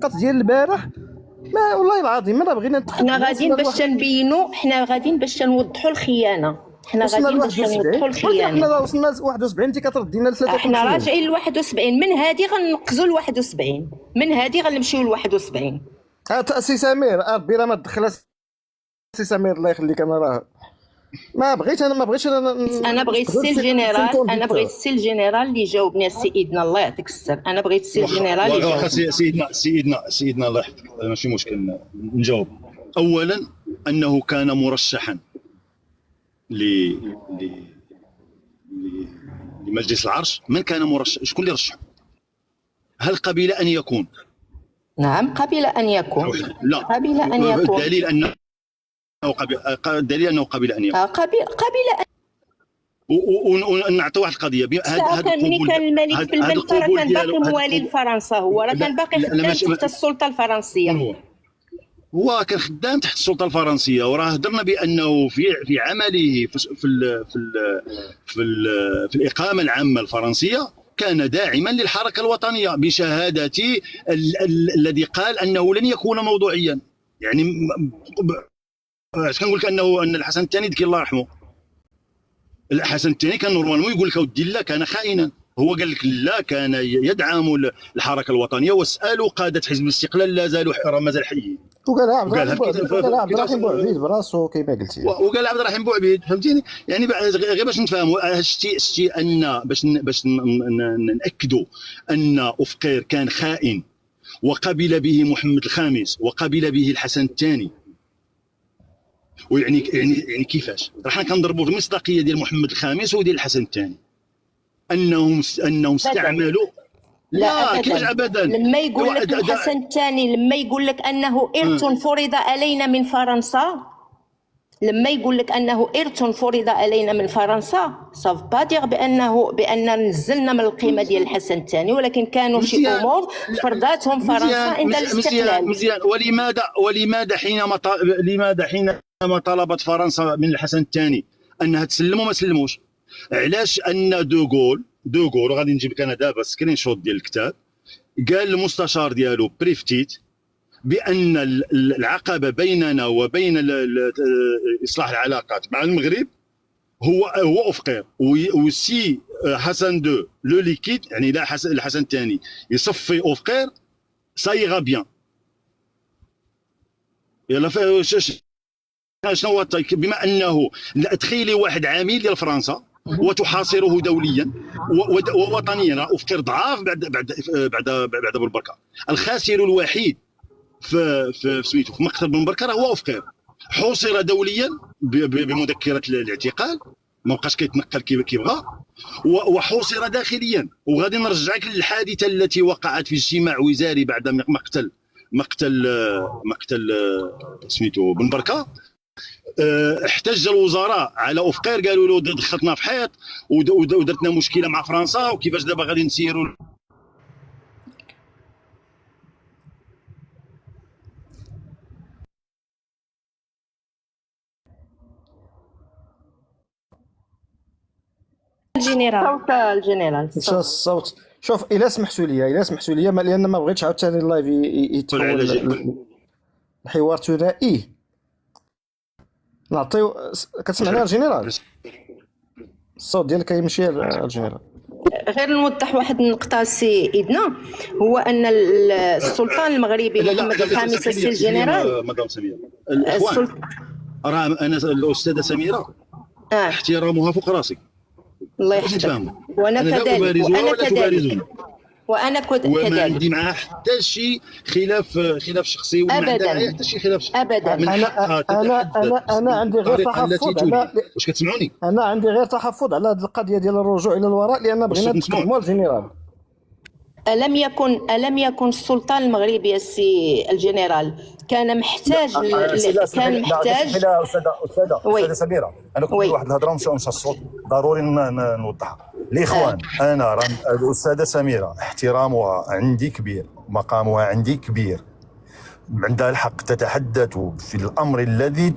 النقاط ديال البارح ما والله العظيم ما بغينا حنا غاديين باش تنبينوا، حنا غاديين باش تنوضحوا الخيانه، حنا غاديين باش تنوضحوا الخيانه. حنا وصلنا ل 71 انت كتردينا ل 53. حنا راجعين ل 71، من هذه غنقزوا ل 71، من هذه غنمشيو ل 71. سي سمير ربي راه ما تدخل سي سمير الله يخليك. انا راه ما بغيت انا بغيت السي الجنرال، انا بغيت السي الجنرال اللي جاوبني سيدنا الله يعطيك الستر. انا بغيت السي الجنرال اللي جاوب. سيدنا الله يحفظك ماشي مشكل نجاوب. اولا انه كان مرشحا لمجلس العرش. من كان مرشح؟ شكون اللي رشحه؟ هل قبل ان يكون؟ نعم قبل ان يكون. لا قبل ان يكون. دليل انه قبل ان يكون. قبل ان ونعطي واحد القضيه. ملي كان الملك في المملكه راه كان باقي موالي لفرنسا، هو راه كان باقي خدام تحت السلطه الفرنسيه. هو كان خدام تحت السلطه الفرنسيه، وراه هضرنا بانه في عمله في الاقامه العامه الفرنسيه كان داعما للحركه الوطنيه بشهاده الذي قال انه لن يكون موضوعيا. يعني اش كنقول لك ان الحسن الثاني ذكي الله يرحمه، الحسن الثاني كان نورمالمون يقول لك اودي لا كان خائنا. هو قال لك لا كان يدعم الحركه الوطنيه، واسالوا قاده حزب الاستقلال لا زالوا مازال حيين. وقال عبد الرحيم بوعبيد براسو كيما قلتي، وقال عبد الرحيم بوعبيد فهمتيني. يعني غير باش نفهموا شتي ان باش ناكدوا ان افقير كان خائن وقبل به محمد الخامس وقبل به الحسن الثاني. ويعني كيفاش راح كنضربوا في المصداقيه ديال محمد الخامس وديال الحسن الثاني انهم استعملوا. لا كيفاش ابدا؟ لما يقول لك الحسن الثاني، لما يقول لك انه ارث فرض علينا من فرنسا، لما يقول لك انه ارث فرض علينا من فرنسا، صاف با دير بان نزلنا من القيمه ديال الحسن الثاني، ولكن كانوا شي امور فرضاتهم فرنسا عند الاستقلال. مزيان. لماذا حينما طلبت فرنسا من الحسن الثاني انها تسلم وما سلموش؟ علاش؟ ان دوغول غادي نجيب لك انا دابا سكرين شوت ديال الكتاب، قال المستشار ديالو بريفتيت بان العقبه بيننا وبين اصلاح العلاقات مع المغرب هو افقير. وسي حسن دو لو ليكيد، يعني لا الحسن الثاني يصفي افقير سايغا بيان. يلا شنو هو بما انه تخيلي واحد عميل ديال فرنسا وتحاصره دوليا ووطنيا. افقير ضعاف بعد بوبكر. الخاسر الوحيد في سميتو في مقتل بوبكر هو افقير. حوصر دوليا بمذكره الاعتقال، ما بقاش كيتنقل كيبغى، وحوصر داخليا. وغادي نرجعك للحادثه التي وقعت في اجتماع وزاري بعد مقتل سميتو بن بركه. احتج الوزراء على افقير، قالوا له دخلتنا في حيط ودرتنا مشكله مع فرنسا، وكيفاش دابا غادي نسيروا. الجنرال الصوت. شوف الا سمحتوا لي لان ما بغيتش عاوتاني اللايف يتحول الحوار ثنائي. نعطيو كتسمعنا الجنرال؟ الصوت ديالك كيمشي الجنرال. غير نوضح واحد النقطه سيدنا، هو ان السلطان المغربي محمد الخامس السي الجنرال مدام سميره الاخوان راه انا الاستاذه سميره احترامها فوق راسي. الله يحفظك. وانا كذلك وما عندي معها حتى شي خلاف شخصي، وما عندها معايا حتى شي خلاف شخصي ابدا. انا عندي غير تحفظ على واش كتسمعوني؟ انا عندي غير تحفظ على هذه القضيه ديال الرجوع الى الوراء، لان بغينا نتقدموا الجنرال. ألم يكن السلطان المغربي السي الجنرال كان محتاج استاذه سميره، انا كنت واحد الهضره ومشى الصوت، ضروري نوضحها الاخوان. انا راه الاستاذه سميره احترامها عندي كبير، مقامها عندي كبير، عندها الحق تتحدث في الامر الذي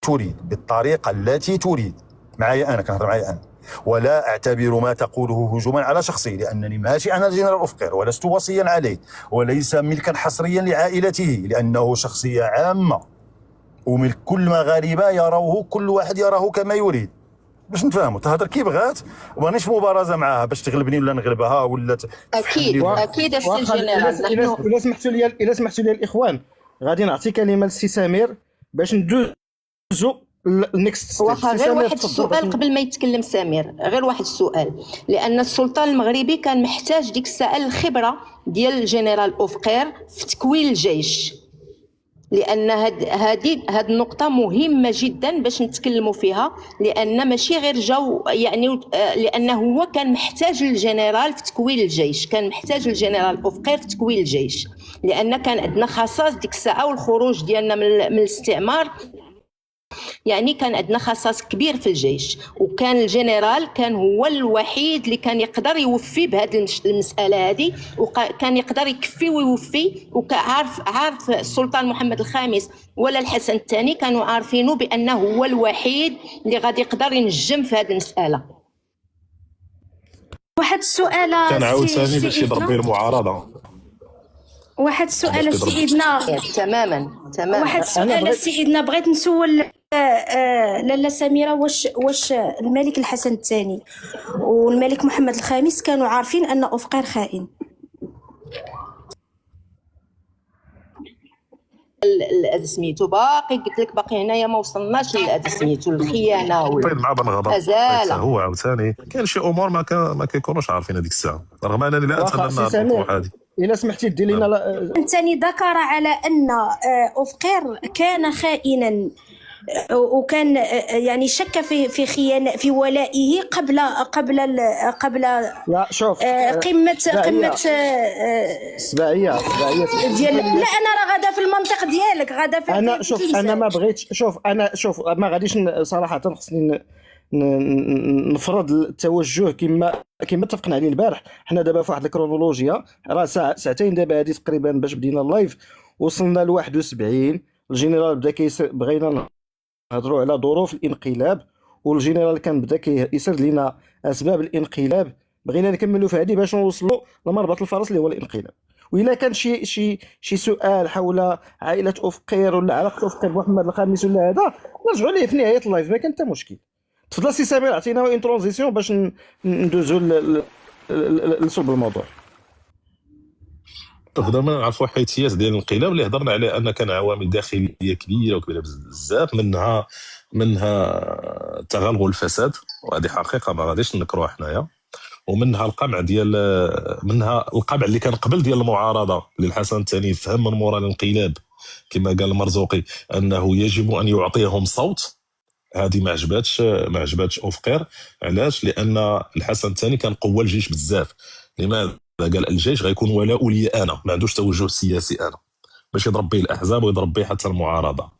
تريد بالطريقه التي تريد. معايا انا كنهضر معايا انا، ولا أعتبر ما تقوله هجوما على شخصي، لأنني ماشي أنا الجنرال أوفقير، ولست وصيا عليه، وليس ملكا حصريا لعائلته، لأنه شخصية عامة وملك كل مغاربة يروه، كل واحد يراه كما يريد. باش نتفاهموا، تهضر كي بغات، ومانيش مبارزه معاها باش تغلبني ولا نغلبها ولا اكيد اكيد السي جنرال. الا سمحتوا لي الاخوان، غادي نعطي كلمه للسي سمير باش ندوزو النكست ستيب. واخا غير واحد السؤال قبل ما يتكلم سمير، غير واحد السؤال، لان السلطان المغربي كان محتاج ديك الساعه الخبره ديال الجنرال اوفقير في تكوين الجيش، لان هاد النقطه مهمه جدا باش نتكلموا فيها، لان ماشي غير جاو يعني لانه هو كان محتاج الجنرال في تكوين الجيش، كان محتاج الجنرال اوفقير في تكوين الجيش، لان كان عندنا خصاص ديك الساعه والخروج ديالنا من الاستعمار، يعني كان عندنا خصاص كبير في الجيش، وكان الجنرال كان هو الوحيد اللي كان يقدر يوفي بهذه المساله هذه، وكان يقدر يكفي ويوفي، عارف السلطان محمد الخامس ولا الحسن الثاني كانوا عارفينه بانه هو الوحيد اللي غادي يقدر ينجم في هذه المساله. واحد السؤال كان عاوتاني باش يضرب المعارضه. واحد السؤال سيدنا. تماما. واحد السؤال سيدنا، بغيت نسول لاله سميره، واش الملك الحسن الثاني والملك محمد الخامس كانوا عارفين ان اوفقير خائن؟ سميتو باقي قلت لك، باقي هنايا ما وصلناش سميتو الخيانه طيب مع بن غضب ازاله. هو عاوتاني كاين شي امور ما كيكونوش عارفين هذيك الساعه، رغم انني لا اتمنى الوقوع هذه. الا سمحتي دير لينا الثاني ذكر على ان اوفقير كان خائنا، وكان يعني شك في خيانه في ولائه قبل لا شوف قمه سباعيه ديال. لا انا راه غادا في المنطق ديالك، غادا في انا شوف انا ما بغيتش، شوف ما غاديش صراحه، خصني نفرض التوجه كما اتفقنا عليه البارح. حنا دابا في واحد الكرونولوجيا، راه ساعتين دابا هذه تقريبا باش بدينا اللايف، وصلنا ل 71. الجنرال بدا بغينا نهضروا على ظروف الانقلاب، والجنرال كان بدا كيسرد لنا اسباب الانقلاب، بغينا نكملوا في هذه باش نوصلوا لمربط الفرس اللي هو الانقلاب. وإلا كان شي سؤال حول عائله اوفقير ولا علاقه اوفقير بمحمد الخامس ولا هذا، نرجعوا ليه في نهايه اللايف، ما كان حتى مشكل. تفضل سي سمير، عطينا اون ترانزيسيون باش ندوزو لصلب الموضوع. تقدر ما نعرفوا حيثيات ديال الانقلاب اللي هضرنا عليه، ان كان عوامل داخليه كبيره بزاف، منها تغلغل الفساد، وهذه حقيقه ما غاديش نكروها حنايا، ومنها القمع اللي كان قبل ديال المعارضه للحسن الثاني، فهم من مورا الانقلاب كما قال المرزوقي انه يجب ان يعطيهم صوت. هذه ما عجباتش اوفقير. علاش؟ لان الحسن الثاني كان قوى الجيش بزاف. لماذا؟ قال الجيش غيكون ولاء لي انا، ما عندوش توجه سياسي انا، باش يضرب به الاحزاب ويضرب به حتى المعارضه.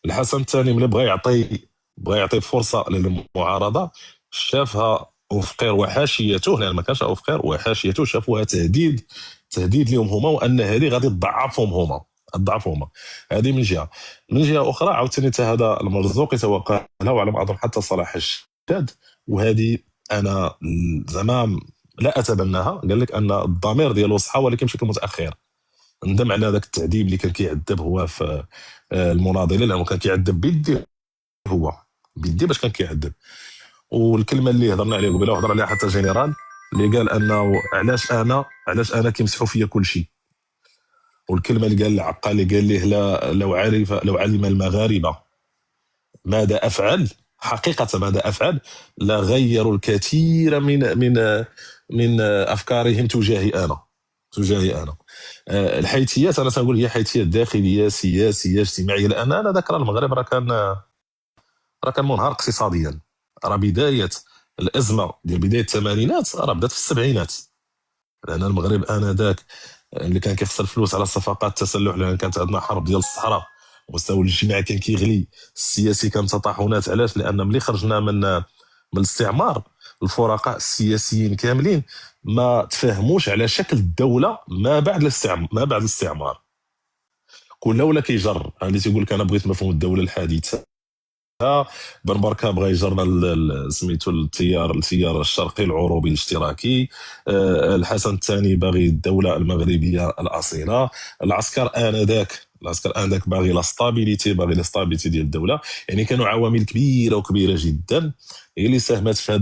الحسن الثاني ملي بغى يعطي فرصه للمعارضه، شافها اوفقير وحاشيته، لان ما كانش اوفقير وحاشيته شافوها تهديد لهم هما، وان هذه غادي تضعفهم هما. هذه من جهه اخرى. عاوتاني حتى هذا المرزوقي توقعها، وعلى ما اظن حتى صلاح الشداد، وهذه انا زعما لا اتبناها. قال لك ان الضمير ديالو صحه ولكن بشكل متاخر. ندم على ذاك التعذيب اللي كان كيعذب هو في المناضلين، لانه كان كيعذب بيديه، هو بيديه باش كان كيعذب. والكلمه اللي هضرنا عليها قبيله وهضر عليها حتى جنرال، اللي قال انه علاش انا كيمسحوا فيا كل شيء. والكلمه اللي قال العقالي، قال ليه لو علم المغاربه ماذا افعل، حقيقه ماذا افعل، لغيروا الكثير من افكارهم تجاهي انا. الحيثيات انا تنقول هي حيثيات داخليه سياسيه اجتماعيه، لان انا ذكر المغرب راه كان منهار اقتصاديا. راه بدايه الازمه ديال بدايه الثمانينات راه بدات في السبعينات، لان المغرب انذاك اللي كان كيخسر فلوس على صفقات التسلح، لان كانت عندنا حرب ديال الصحراء، المستوى الاجتماعي كان كيغلي، السياسي كان تطاحنات. علاش؟ لان ملي خرجنا من الاستعمار، الفرقاء السياسيين كاملين ما تفاهموش على شكل الدوله ما بعد الاستعمار. كل ولا كيجر اللي تيقول لك انا بغيت مفهوم الدوله الحديثه، بن بركه بغى يجرنا سميتو التيار الشرقي العروبي الاشتراكي. الحسن الثاني باغي الدوله المغربيه الاصيله. العسكر انذاك باغي لا ستابيليتي ديال الدوله. يعني كانوا عوامل كبيره جدا هي اللي ساهمت في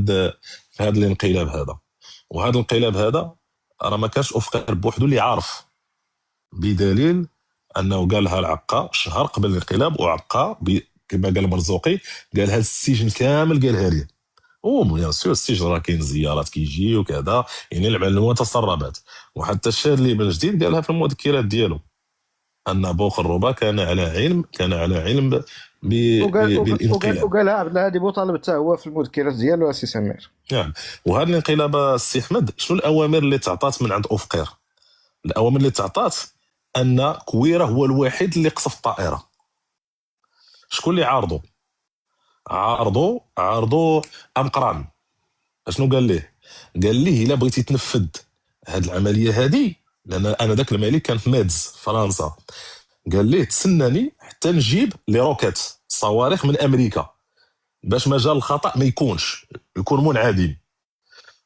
هذا الانقلاب هذا. وهذا الانقلاب هذا راه ما كانش افكار بوحدو اللي عارف، بدليل انه قالها العقا شهر قبل الانقلاب، وعقا كما قال مرزوقي قال هذا السجن كامل قالها لي. بيان سور السجن راه كاين زيارات كيجي وكذا، يعني المعلومات تسربات. وحتى الشاذلي بن جديد قالها في المذكرات ديالو ان بوقروبه كان على علم بالانقلاب. وقالها عبد الهادي بوطالب حتى هو في المذكرات ديالو السي سمير. نعم. وهذا الانقلاب السي احمد شنو الاوامر اللي تعطات من عند اوفقير؟ الاوامر اللي تعطات ان كويره هو الوحيد اللي قصف الطائره. شكون اللي عارضوا امقران. اشنو قال ليه؟ قال ليه الا بغيتي تنفذ هذه العمليه هذه، لان انا ذاك الملك كان في مادز فرنسا، قال ليه تسناني حتى نجيب لي روكيت صواريخ من امريكا باش مجال الخطا ما يكون منعدم.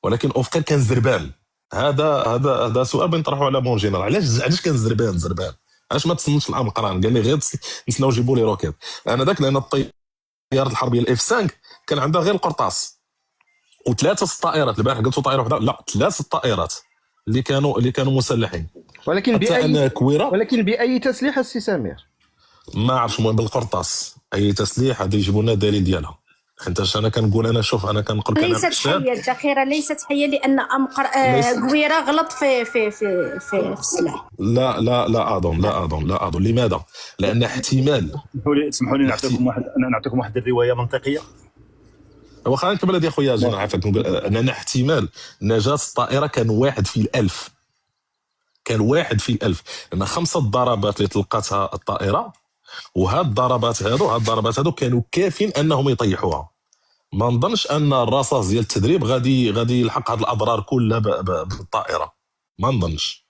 ولكن اوفقير كان زربان. هذا سؤال بنطرحه على مون جينيرال. علاش كان زربان؟ علاش ما تصنتش الامقران؟ قال لي غير نسناو نجيبوا لي روكيت. انا ذاك لان الطيارات الحربيه الاف 5 كان عندها غير القرطاس وثلاثه الطائرات. البارح قلتوا طائره واحده، لا، ثلاثه الطائرات اللي كانوا مسلحين. ولكن باي تسليح السي سمير؟ ما عرفش، بالقرطاس. اي تسليح غادي يجيبوا لنا الدليل ديالها. حيت انا كنقول شوف انا كنقول ليست حيه الذخيره، ليست حيه لان كويره غلط في السلاح. لا اظن. لماذا؟ لان احتمال. اسمحوا لي نعطيكم واحد الروايه منطقيه. واخا نكمل هذه خويا جينا عافاك. نقول ان احتمال نجاة الطائره كان 1 في 1000. لان 5 ضربات اللي تلقاتها الطائره، وهاد الضربات هادو كانوا كافين انهم يطيحوها. ما نظنش ان الرصاص ديال التدريب غادي يلحق هاد الاضرار كلها بالطائره. ما نظنش.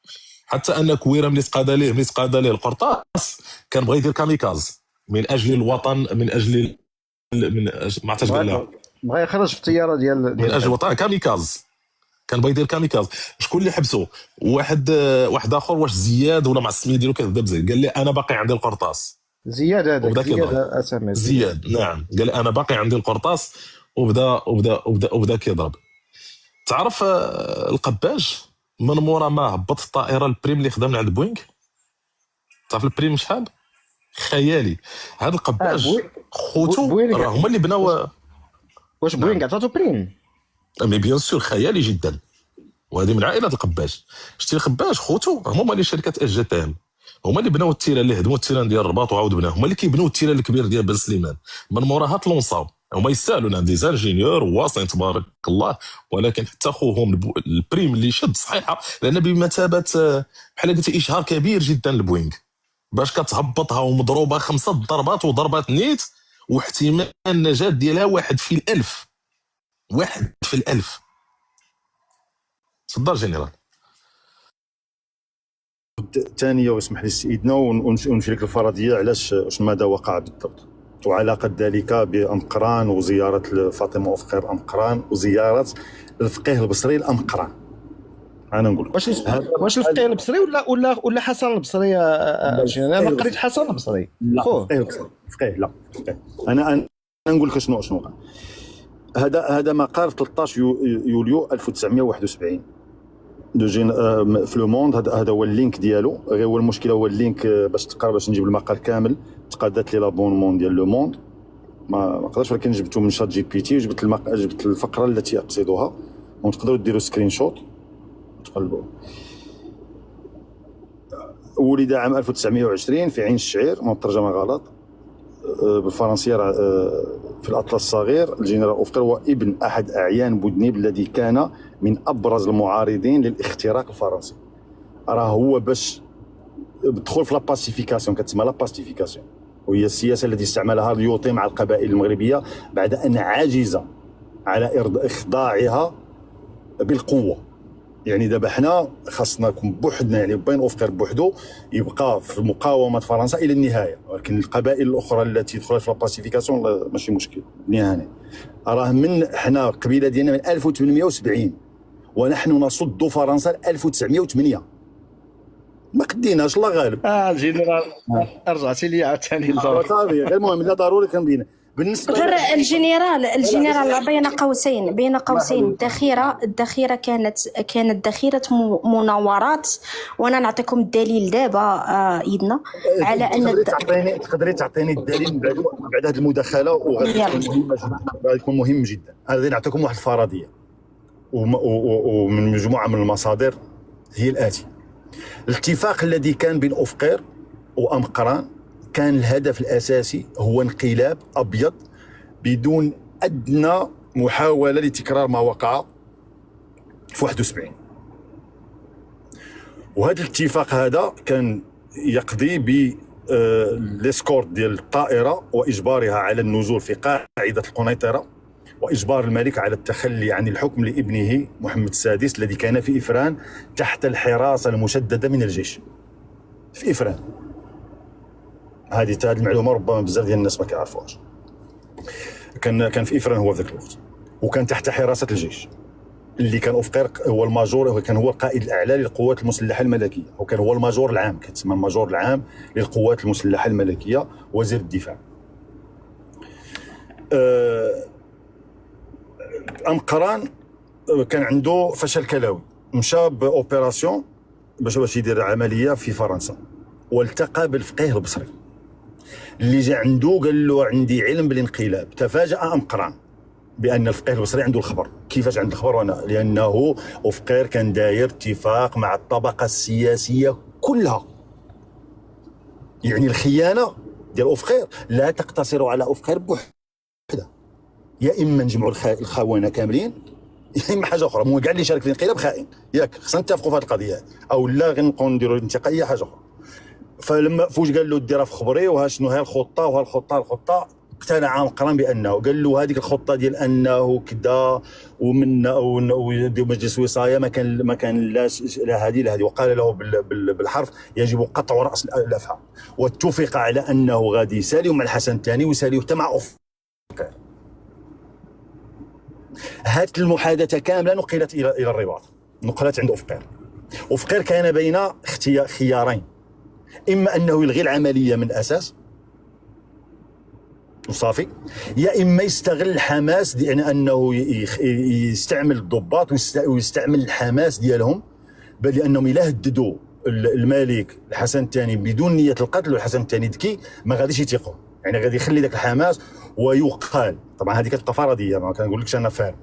حتى ان كويره ملي تقاد ليه القرطاس كان بغى يدير كاميكاز من اجل الوطن، ما عرفتش قال لها بغى يخرج في الطياره ديال من اجل الوطن. كاميكاز كان بغى يدير كاميكاز. شكون اللي حبسه؟ واحد اخر، واش زياد ولا مع السميه ديالو كذا بزاف، قال لي انا باقي عندي القرطاس. زياد زياد نعم. قال انا باقي عندي القرطاس وبدا كيضرب. تعرف القباج من مورا ما هبط الطائره البريم اللي خدا من عند بوينغ، تعرف البريم شحال؟ خيالي. هذا القباج خوتو راه هما اللي بناو. واش بوينغ عطاتو بريم؟ مي بيان سور خيالي جدا. وهذه من عائله القباج. شتي القباج خوتو هما اللي شركه اجي تي ام، هما اللي بناو التيران اللي هدموا التيران ديال الرباط وعاود بناو، هما اللي كيبنوا التيران الكبير ديال بن سليمان. من موراها تلونصاو. هما يستاهلوا دي زانجينيور واصلين تبارك الله. ولكن حتى خوهم البريم اللي شد صحيحه، لان بمثابه بحال قلتي اشهار كبير جدا لبوينغ باش كتهبطها ومضروبه 5 ضربات وضربات نيت، واحتمال النجاه ديالها 1 في 1000. 1 في 1000. تفضل جنرال. الثانيه واسمح لي سيدنا ونمشي لك الفرضيه علاش ماذا وقع بالضبط، وعلاقه ذلك بامقران وزياره فاطمه أوفقير امقران وزياره الفقيه البصري لامقران. انا نقول واش الفقيه البصري ولا حسن البصري؟ انا قريت حسن البصري. لا فقيه لا فقيه. انا نقول لك شنو وقع. هذا ما قال 13 يوليو 1971 في لو موند. هذا هو اللينك ديالو. غير هو المشكله هو اللينك باش تقرا باش نجيب المقال كامل تقادات لي لابونمون ديال لو موند ما قدرتش، ولكن جبته من شات جي بي تي وجبت جبت الفقره التي اقصدها وتقدروا ديروا سكرين شوت تقلبوا. ولد عام 1920 في عين الشعير، ترجمه غلط بالفرنسيه في الاطلس الصغير. الجنرال أوفقير هو ابن احد اعيان بودنيب الذي كان من ابرز المعارضين للاختراق الفرنسي. راه هو باش بدخل في لا باسيفيكاسيون، كتسمى لا باسيفيكاسيون، وهي السياسه التي استعملها اليوطي مع القبائل المغربيه بعد ان عجز على اخضاعها بالقوه. يعني دابا حنا خاصنا نكون بوحدنا، يعني بين أوفقير بوحدو يبقى في مقاومة فرنسا إلى النهاية، ولكن القبائل الأخرى التي دخلت في الباسيفيكاسيون ماشي مشكل نهائي. راه من حنا القبيلة ديالنا من 1870 ونحن نصد فرنسا 1908، ما قديناش الله غالب. الجنرال رجعتي لي عاوتاني للدور. صافي غير المهم لا ضروري كنبين بالنسبه غير الجنرال بين قوسين الذخيره كانت ذخيره مناورات، وانا نعطيكم الدليل دابا يدنا على ان تقدري تعطيني الدليل بعد هذه المداخله، وغادي يكون مهم جدا. غادي نعطيكم واحد الفرضيه ومن مجموعه من المصادر هي الاتي. الاتفاق الذي كان بين أوفقير وأمقران كان الهدف الأساسي هو انقلاب أبيض بدون أدنى محاولة لتكرار ما وقع في 71. وهذا الاتفاق هذا كان يقضي بالإسكورت ديال الطائرة وإجبارها على النزول في قاعدة القنيطرة، وإجبار الملك على التخلي عن الحكم لابنه محمد السادس الذي كان في إفران تحت الحراسة المشددة من الجيش في إفران. هذه المعلومة ربما بزاف ديال الناس ما كيعرفوهاش. كان في إفران هو في ذاك الوقت، وكان تحت حراسة الجيش اللي كان أوفقير هو الماجور، كان هو القائد الأعلى للقوات المسلحة الملكية، وكان هو الماجور العام، كتسمى الماجور العام للقوات المسلحة الملكية، وزير الدفاع. أمقران كان عنده فشل كلوي، مشى بأوبيراسيون باش يدير عملية في فرنسا، والتقى بالفقيه البصري اللي جا عنده قال له عندي علم بالانقلاب. تفاجأ أمقران بأن الفقيه البصري عنده الخبر. كيفاش عنده الخبر؟ وانا لأنه أوفقير كان داير اتفاق مع الطبقة السياسية كلها. يعني الخيانة ديال أوفقير لا تقتصر على أوفقير بوحده، يا اما نجمعوا الخونه كاملين، يا اما حاجه اخرى. مو كاع اللي شارك في الانقلاب خائن، ياك خصنا نتفقوا في هذه القضيه، او لا غنبقاو نديروا الانتقائيه حاجه اخرى. فلما فوج قال له ديرها في خبري وها شنو هي الخطه وها الخطه اقتنع أمقران بانه قال له هذيك الخطه ديال انه كذا ومن وديو مجلس وصايه ما كان لا هذه وقال له بالحرف يجب قطع راس الافعى، واتفق على انه غادي يسالي مع الحسن الثاني ويسالي حتى مع أوفقير. هذه المحادثة كاملة نقلت إلى الرباط، نقلت عند أوفقير كان بين خيارين، إما أنه يلغي العملية من الأساس وصافي، يا إما يستغل الحماس لأن أنه يستعمل الضباط ويستعمل الحماس ديالهم، بل لأنهم إلا هددوا الملك الحسن الثاني بدون نية القتل، والحسن الثاني ذكي ما غاديش يثيقوا، يعني غادي يخلي ذاك الحماس. ويقال طبعا هذه كتبقى فرضيه، ما كنقول لكش انا فاهم،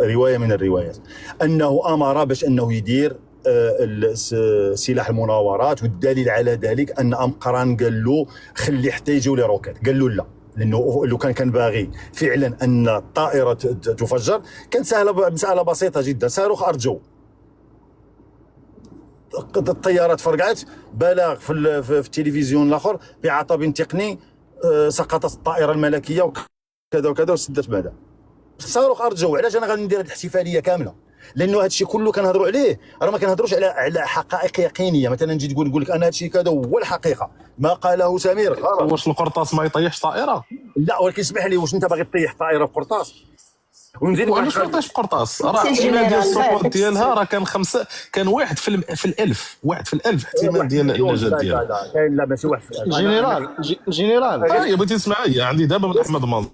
روايه من الروايات انه امر باش انه يدير سلاح المناورات، والدليل على ذلك ان أمقران قال له خلي حتى يجيو لي روكيت، قال له لا، لانه لو كان باغي فعلا ان الطائره تفجر كان مساله بسيطه جدا، صاروخ ارجو، الطيارات فرقعت، بلاغ في التلفزيون الاخر بعطب تقني، سقطت الطائره الملكيه وكذا وكذا وسدت بعدا. صاروخ ارجو. علاش انا غادي ندير هذه الاحتفاليه كامله؟ لانه هذا الشيء كله كنهضروا عليه، راه ما كنهضروش على حقائق يقينيه. مثلا نجي نقول لك انا هذا الشيء كذا هو الحقيقه، ما قاله سمير غلط. واش القرطاس ما يطيحش طائره؟ لا، ولكن اسمح لي، واش انت باغي تطيح طائره بقرطاس؟ ونزيد وعلاش ما يطيحش بقرطاس؟ راه الاحتمال ديال السقوط ديالها راه كان واحد في الألف، واحد في الألف احتمال ديال النجاة ديالها. لا ماشي واحد في الألف. جنرال يا بغيتي تسمعي عندي دابا من احمد منصور.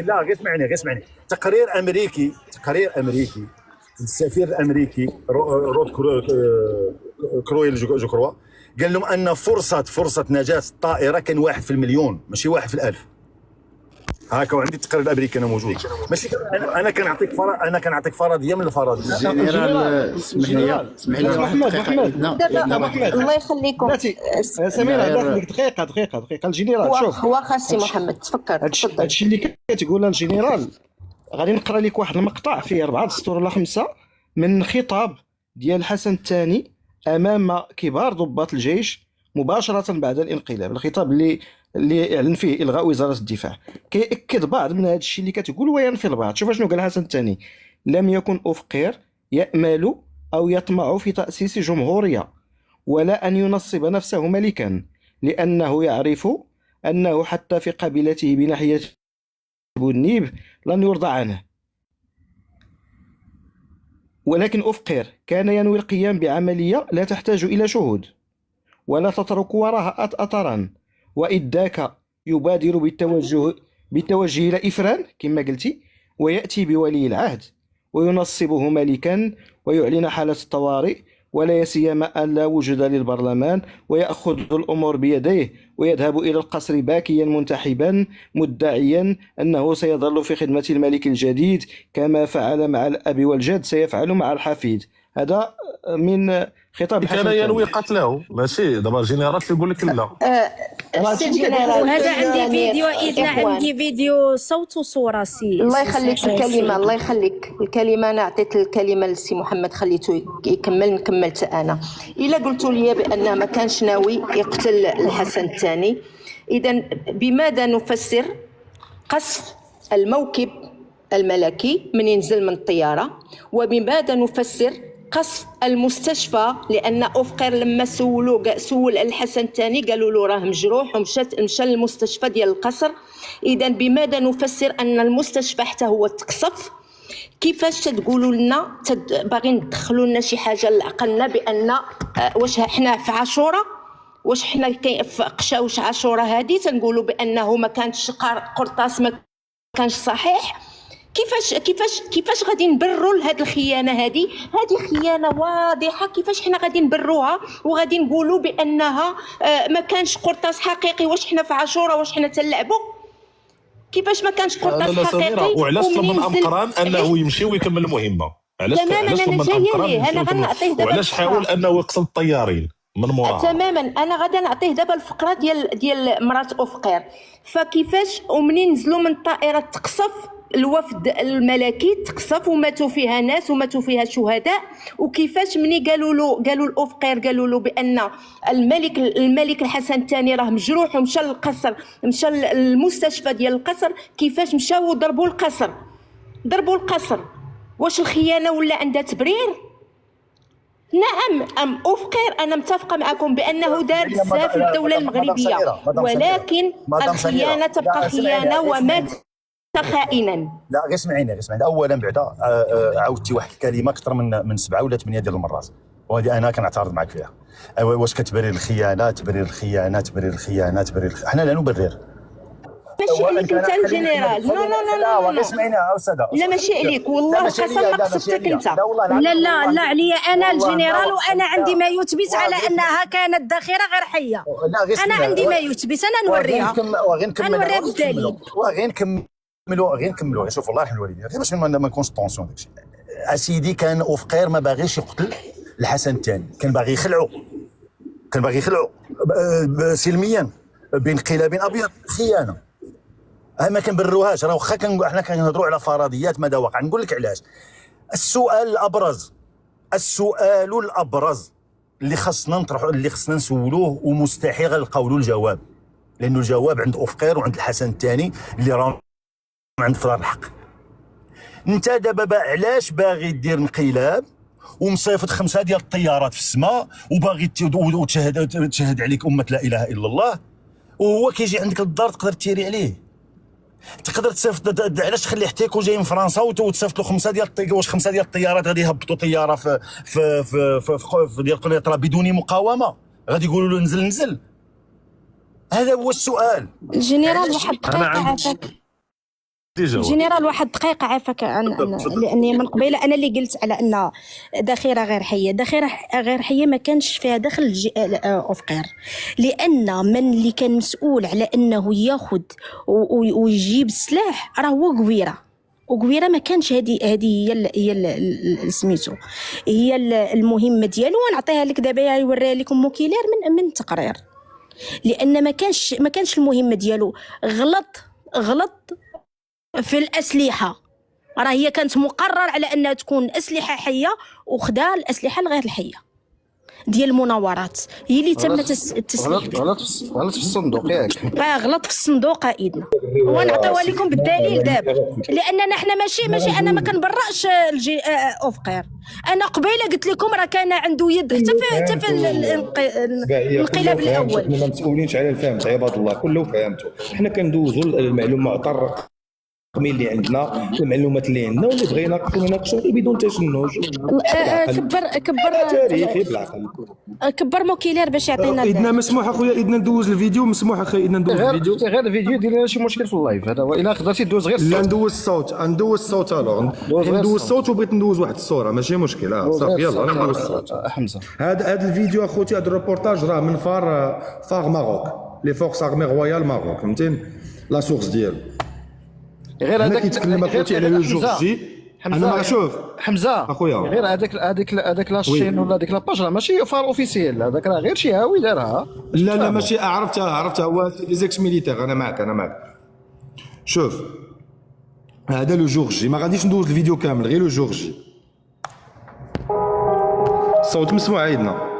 لا غير اسمعني. تقرير امريكي السفير الامريكي رود كرويل جو قال لهم ان فرصه نجاه الطائره كان 1 في المليون، ماشي 1 في الألف. هاكا وعندي التقرير الامريكي انا موجود، ماشي انا كنعطيك فرضيه من الفرضيات. اسمح لي محمد الله يخليكم سمير، داخلك دقيقه. الجنرال شوف، هو خاصي محمد تفكر. هادشي اللي كتقول الجنرال، غادي نقرا لك واحد المقطع فيه 4 سطور ولا 5 من خطاب ديال الحسن الثاني امام كبار ضباط الجيش مباشره بعد الانقلاب. الخطاب اللي اعلن فيه الغاء وزاره الدفاع كيأكد بعض من هذا الشيء اللي كتقول وينفي البعض. شوف شنو قال الحسن الثاني: لم يكن أوفقير يأمل أو يطمع في تأسيس جمهورية، ولا أن ينصب نفسه ملكا، لأنه يعرف أنه حتى في قبيلته بناحية بونيب لن يرضى عنه. ولكن أفقر كان ينوي القيام بعملية لا تحتاج إلى شهود ولا تترك وراها أثرا، وإذ ذاك يبادر بالتوجه إلى إفران كما قلتي، ويأتي بولي العهد وينصبه ملكا ويعلن حالة الطوارئ، ولا سيما أن لا وجود للبرلمان، ويأخذ الأمور بيديه ويذهب إلى القصر باكيا منتحبا مدعيا أنه سيظل في خدمة الملك الجديد كما فعل مع الأب والجد سيفعل مع الحفيد. هذا من خطاب كان ينوي قتله، ماشي دابا الجنرال يقول لك لا. وهذا عندي فيديو، إذا عندي فيديو صوت وصورة. الله يخليك الكلمة، الله يخليك الكلمة. أنا عطيت الكلمة لسي محمد، خليته يكمل، كملت أنا. إلا قلتوا لي بأنه ما كانش ناوي يقتل الحسن الثاني، إذا بماذا نفسر قصف الموكب الملكي من ينزل من الطيارة؟ وبماذا نفسر قصف المستشفى؟ لأن أفقر لما سول الحسن الثاني قالوا له راه مجروح ومشى للمستشفى ديال القصر. إذا بماذا نفسر أن المستشفى حتى هو تقصف؟ كيفاش تقولوا لنا باغيين تدخلوا لنا شي حاجة لعقلنا بأن واش حنا في عاشوراء، واش حنا في قشاوش عاشوراء هذه تنقولوا بأنه ما كانش قرطاس، ما كانش صحيح؟ كيفاش غادي نبرروا لهاد الخيانه؟ هذه خيانه واضحه. كيفاش حنا غادي نبروها وغادي نقولوا بانها ما كانش قرطاس حقيقي؟ واش حنا في عاشوراء؟ واش حنا تلعبوا؟ كيفاش ما كانش قرطاس حقيقي؟ وعلاش طلب من أمقران انه يمشي ويكمل المهمه؟ علاش طلب من أمقران انا غنعطيه دابا، وعلاش حاول انه يقصد الطيارين من موراها؟ تماما. انا غادي نعطيه دابا الفقره ديال مرات أفقر. فكيفاش ومنين نزلوا من الطائره تقصف الوفد الملكي، تقصف وماتوا فيها ناس وماتوا فيها شهداء، وكيفاش مني قالوا الأفقر قالوا له بان الملك الحسن الثاني راه مجروح ومشى للقصر، مشى للمستشفى ديال القصر، كيفاش مشاو ضربوا القصر؟ واش الخيانه ولا عندها تبرير؟ نعم أفقر، أنا متفقة معكم بأنه دار بزاف للدولة المغربية، ولكن الخيانة تبقى خيانة ومات خائنا. لا غير اسمعيني اولا بعدا عاودتي واحد الكلمه اكثر من 7 ولا 8 ديال المرات، وهذه انا كنعترض معك فيها. واش كتبرر الخيانه؟ تبرر الخيانه. حنا لا نبرر. ماشي عليك انت الجنرال. لا اسمعيني يا استاذه. لا ماشي عليك والله، قسم ما قصدتك انت. لا عليا انا الجنرال، وانا عندي ما يثبت على انها كانت ذخيره غير حيه. انا عندي ما يثبت، انا نوريها بالدليل. غنكملوا. شوف الله يرحم الوالدين، غير باش ما نكونش طونسيون داكشي. اسيدي كان أفقر ما باغيش يقتل الحسن الثاني، كان باغي يخلعو سلميا بانقلاب ابيض. خيانه ما كنبروهاش. راه واخا حنا كنهضروا على فرضيات ماذا وقع. نقول لك علاش. السؤال الابرز اللي خصنا نطرحوا، اللي خصنا نسولوه، ومستحيل غنلقاو له الجواب، لانه الجواب عند أفقر وعند الحسن الثاني اللي راه عند فرار الحق. انت دابا علاش باغي دير انقلاب ومصيفط 5 ديال الطيارات في السماء وباغي تشهد عليك امه لا اله الا الله، وهو كيجي عندك للدار تقدر تيري عليه؟ تقدر تصيفط. علاش تخليه حتى يكون جاي من فرنسا وتصيفط له 5 ديال واش 5 ديال الطيارات غادي يهبطوا طياره في ديال قنيطره بدون مقاومه؟ غادي يقولوا له نزل. هذا هو السؤال. الجنرال واحد دقيقه عافاك. جنرال واحد دقيقه عافاك، لاني من قبيله انا اللي قلت على ان ذخيره غير حيه ما كانش فيها دخل أفقر، لان من اللي كان مسؤول على انه ياخذ ويجيب السلاح راه هو قويره. ما كانش هذه هي سميتو هي المهمه ديالو. ونعطيها لك دابا، يوريها لكم موكيلير من التقرير، لان ما كانش المهمه ديالو. غلط في الأسلحة، راه هي كانت مقرر على أنها تكون أسلحة حية وخدا الأسلحة الغير الحية. ديال المناورات هي اللي تم التسليح بها. غلط في الصندوق ياك. غلط في الصندوق ايدنا، ونعطيوها لكم بالدليل دابا، لاننا حنا ماشي انا ما كنبرأش اوفقير. انا قبيله قلت لكم راه كان عنده يد حتى في الانقلاب الاول. حنا ما مسؤولينش على الفهم تاع عباد الله، كله فهمته. حنا كندوزوا المعلومات الرقمي اللي عندنا، المعلومات اللي عندنا، واللي بغى يناقشوا بدون تشنج. كبر تاريخي بالعقل. كبر موكيلير باش يعطينا. اذنا مسموح اخويا، اذنا ندوز الفيديو، مسموح اخي اذنا ندوز الفيديو. غير الفيديو دير لنا شي مشكل في اللايف هذا هو. الا قدرتي دوز غير لا الصوت. ندوز الصوت، ندوز الصوت. الوغ ندوز الصوت وبغيت ندوز واحد الصوره، ماشي مشكل. صافي يلا انا ندوز الصوت. حمزه هذا الفيديو اخوتي، هذا الروبورتاج راه من فار ماروك، لي فورس ارمي رويال ماروك، فهمتيني لا سورس ديالو. غير هذاك كيتكلم اخوتي على لو جور جي. انا ما شوف حمزه اخويا، غير هذاك لاشين ولا هذيك لاباج راه ماشي فار اوفيسيال، هذاك راه غير شي هاوي دارها. لا ماشي، عرفتها هو ديزيكس ميليتير. انا معك. شوف هذا لو جور جي، ما غاديش ندوز الفيديو كامل، غير لو جور جي. الصوت مسموع عندنا.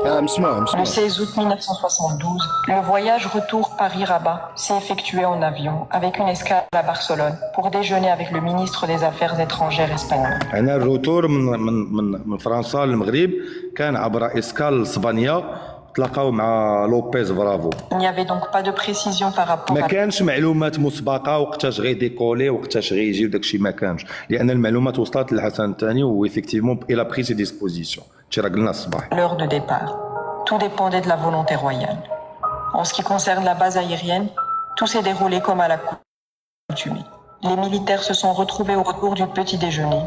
مسموع. Le 16 août 1972, le voyage retour Paris-Rabat s'est effectué en avion avec une escale à Barcelone pour déjeuner avec le ministre des Affaires étrangères espagnol. انا الروتور من فرنسا للمغرب كان عبر اسكال اسبانيا، تلاقاو مع لوبيز برافو. Il n'y avait donc pas de précision par rapport ما à كانش معلومات مسبقه وقتاش غيديكولي وقتاش غيجي وداكشي ما كانش، لان المعلومات وصلت للحسن الثاني وإفيكتيفمون الى بري سي ديسبوزيسيون. هادشي راه قلنا الصباح. l'heure de départ. Tout dépendait de la volonté royale. En ce qui concerne la base aérienne, tout s'est déroulé comme à l'accoutumée. Les militaires se sont retrouvés au retour du petit déjeuner.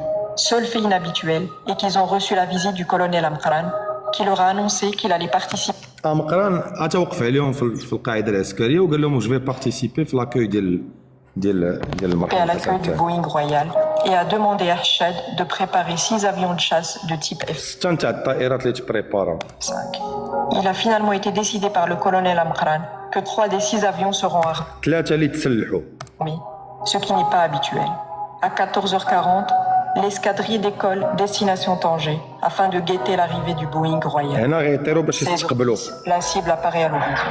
Seul fait inhabituel est qu'ils ont reçu la visite du colonel Amkran, qui leur a annoncé qu'il allait participer مقران اتوقف عليهم في القاعده العسكريه وقال لهم جو في بارتيسيبي في لاكوي ديال à المرحله l'accueil du Boeing Royal et a demandé à Chad de préparer 6 avions de chasse de type F-5. سته تاع الطائرات اللي تبريبارا. Il a finalement été décidé par le colonel Amkran que 3 des 6 avions seront armés, ثلاثه اللي تسلحوا. ce qui n'est pas habituel. À 14h40, l'escadrille décolle destination Tanger afin de guetter l'arrivée du Boeing Royal. هنا غيطيروا باش 16h10, يستقبلوا. la cible apparaît à l'horizon.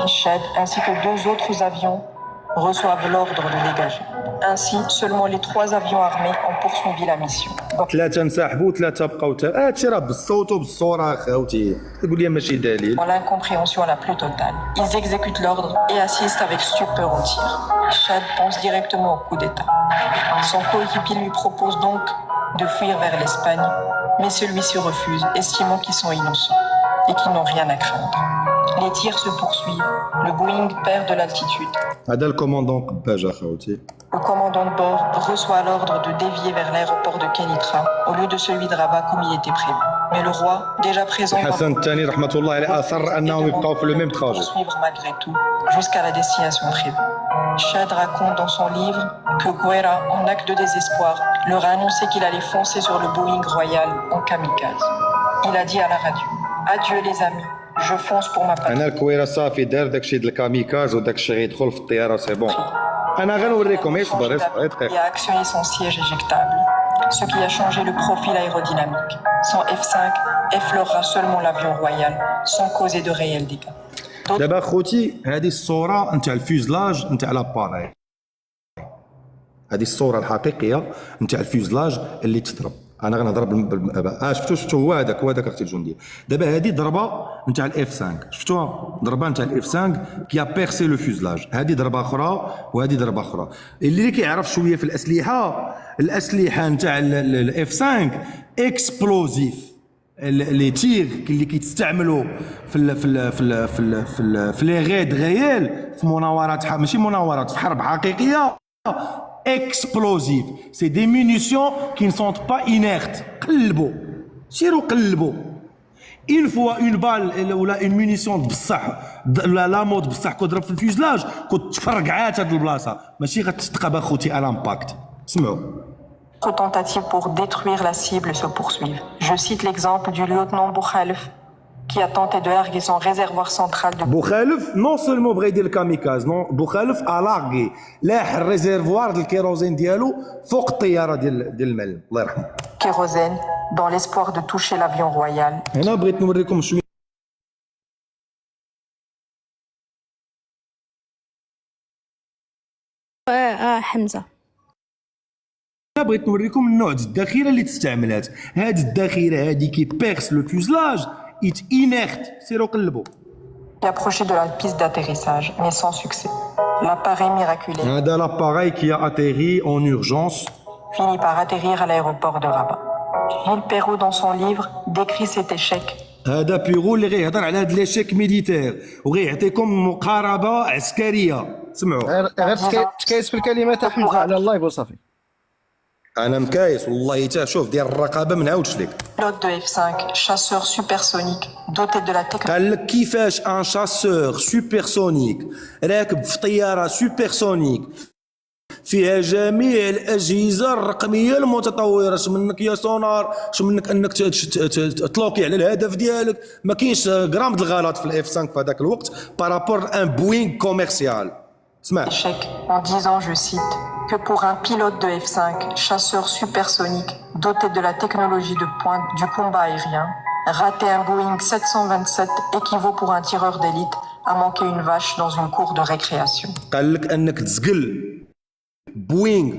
Chad ainsi que 2 autres avions reçoivent l'ordre de dégager. Ainsi, seulement les 3 avions armés ont poursuivi la mission. ثلاثه انسحبوا ثلاثه بقاو. هادشي راه بالصوت وبالصوره اخوتي، تقول لي ماشي دليل. Dans l'incompréhension la plus totale, ils exécutent l'ordre et assistent avec stupeur au tir. Chad pense directement au coup d'État. Son coéquipier lui propose donc de fuir vers l'Espagne, mais celui-ci refuse, estimant qu'ils sont innocents et qu'ils n'ont rien à craindre. Les tirs se poursuivent, le Boeing perd de l'altitude. هذا الكوموندون قباج اخوتي. Le commandant de bord reçoit l'ordre de dévier vers l'aéroport de Kenitra au lieu de celui de Rabat comme il était prévu. Mais le roi, déjà présent الحسن الثاني رحمه الله عليه اصر انهم يبقاو في لو ميم تراجي. poursuivre malgré tout jusqu'à la destination prévue. Chad raconte dans son livre que Guerra, en acte de désespoir, leur a annoncé qu'il allait foncer sur le Boeing Royal en kamikaze. Il a dit à la radio: adieu les amis, je fonce pour ma patrie. انا الكويره صافي دار داكشي ديال الكاميكاز وداكشي غيدخل في الطياره سي بون. انا غنوريكم اصبر دقيقه. Et a actionné son siège éjectable, ce qui a changé le profil aérodynamique. Sans F-5 effleurera seulement l'avion royal sans causer de réels dégâts. دابا خوتي هذه الصوره نتاع الفيوزلاج نتاع لاباراي، هذه الصوره الحقيقيه نتاع الفيوزلاج اللي تضرب. انا غنهضر شفتو هو هذاك اختي الجنديه. دابا هذه ضربه نتاع الاف 5، شفتوها ضربه نتاع الاف 5 كي بيرسي لو فيوزلاج. هذه ضربه اخرى وهذه ضربه اخرى. اللي كيعرف شويه في الاسلحه نتاع الاف 5 اكسبلوزيف، لي تير اللي كيتستعملوا في لي غيد غيال في مناورات، ماشي مناورات، في حرب حقيقيه. explosifs, c'est des munitions qui ne sont pas inertes. قلبوا سيروا قلبوا. une fois une balle ولا une munition بصح لا مود بصح كضرب في الفيوزلاج كنت تفرقعات هاد البلاصه، ماشي غتستقب اخوتي على امباكت. اسمعوا. Tentatives pour détruire la cible se poursuivent. Je cite l'exemple du lieutenant Boukhalef, qui a tenté de larguer son réservoir central de بوخالف نون سولمون بغا يدير الكاميكاز، نون بوخالف الاغي لاح الريزيرفوار ديال الكيروزين ديالو فوق الطياره ديال المعلم الله يرحمه. kérosène dans l'espoir de toucher l'avion royal. هنا بغيت نوريكم شويه حمزه. بغيت نوريكم النوع ديال الذخيره اللي تستعملات. هاد الذخيره هادي كي بيرس لو فيوزلاج ايت انيرت، سيروا قلبوا. Qui approchait de la piste d'atterrissage, mais sans succès. L'appareil miraculé هذا l'appareil qui a atterri en urgence. finit par atterrir à l'aéroport de Rabat. Gilles Perrault, dans son livre, décrit cet échec هذا بيغو اللي غيهضر على هاد ليشيك ميليتير وغيعطيكم مقاربه عسكريه. سمعوا غير تكايس في الكلمات تاع حمزه على اللايف وصافي. انا مكايس والله حتى شوف ديال الرقابه ما نعاودش لك. pilote de F5, chasseur supersonique, doté de la technologie قال لك كيفاش ان شاسور سوبرسونيك راكب في طياره سوبرسونيك فيها جميع الاجهزه الرقميه المتطوره، اش منك يا سونار، اش منك انك تطلوكي على الهدف ديالك، ما كاينش غرام د الغلط في الاف 5 في هذاك الوقت بارابور ان بوينغ كوميرسيال. اسمع échec en disant, je cite, que pour un pilote de F5, chasseur supersonique, doté de la technologie de pointe du combat aérien, rater un Boeing 727 équivaut pour un tireur d'élite à manquer une vache dans une cour de récréation. قال لك انك تزقل بوينغ